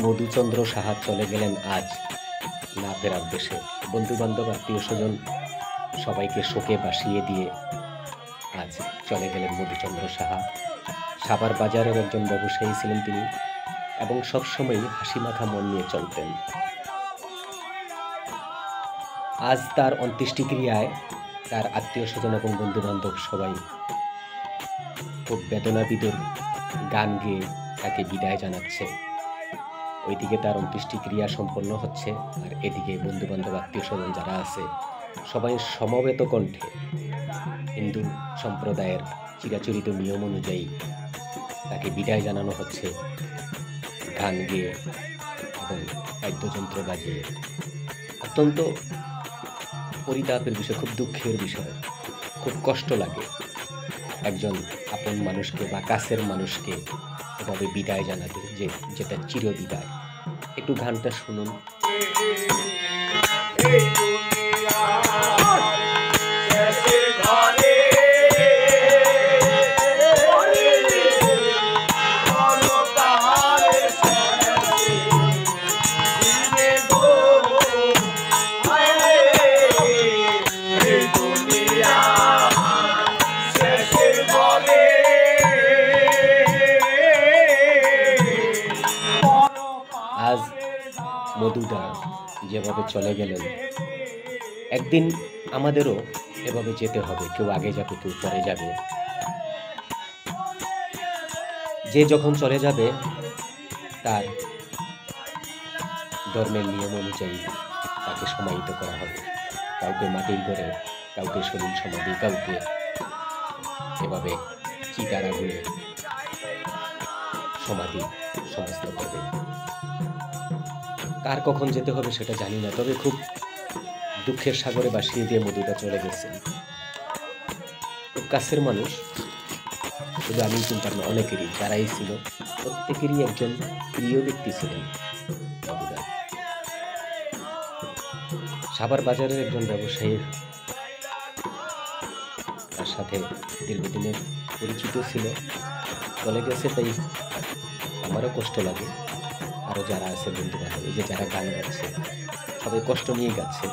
মধুচন্দ্র সাহা চলে গেলেন আজ না ফেরার দেশে। বন্ধুবান্ধব আত্মীয় স্বজন সবাইকে শোকে ভাসিয়ে দিয়ে আজ চলে গেলেন মধুচন্দ্র সাহা। সাভার বাজারের একজন ব্যবসায়ী ছিলেন তিনি এবং সবসময়ই হাসি মাখা মন নিয়ে চলতেন। আজ তার অন্ত্যেষ্টিক্রিয়ায় তার আত্মীয় স্বজন এবং বন্ধুবান্ধব সবাই খুব বেদনাবিদুর গান গেয়ে তাকে বিদায় জানাচ্ছে। ওইদিকে তার অন্ত্যেষ্টিক্রিয়া সম্পন্ন হচ্ছে, আর এদিকে বন্ধুবান্ধব আত্মীয় স্বজন যারা আছে সবাই সমবেত কণ্ঠে হিন্দু সম্প্রদায়ের চিরাচরিত নিয়ম অনুযায়ী তাকে বিদায় জানানো হচ্ছে গান গেয়ে এবং বাদ্যযন্ত্র বাজিয়ে। অত্যন্ত পরিতাপের বিষয়, খুব দুঃখের বিষয়, খুব কষ্ট লাগে একজন আপন মানুষকে বা কাছের মানুষকে এভাবে বিদায় জানাতে, যেটা চিরবিদায়। একটু গানটা শুনুন। আজ মধুদা যেভাবে চলে গেলেন, একদিন আমাদেরও এভাবে যেতে হবে। কেউ আগে যাবে, কেউ পরে যাবে। যে যখন চলে যাবে তার ধর্মের নিয়ম অনুযায়ী তাকে সমাহিত করা হবে। কাউকে মাটির ঘরে, কাউকে সলিল সমাধি, কাউকে এভাবে চিতার আগুনে সমাধি সমস্ত করবে। কার কখন যেতে হবে সেটা জানি না, তবে খুব দুঃখের সাগরে ভাসিয়ে দিয়ে মধুদা চলে গেছেন। খুব কাছের মানুষ, শুধু আমি চিন্তা না, অনেকেরই যারাই ছিল প্রত্যেকেরই একজন প্রিয় ব্যক্তি ছিলেন মধুদা। সাভার বাজারের একজন ব্যবসায়ীর তার সাথে দীর্ঘদিনের পরিচিত ছিল, চলে গেছে। তাই আমারও কষ্ট লাগে, আরো যারা আছে বন্ধু বান্ধব, এই যে যারা গান গাচ্ছে সবাই কষ্ট নিয়ে গাচ্ছে।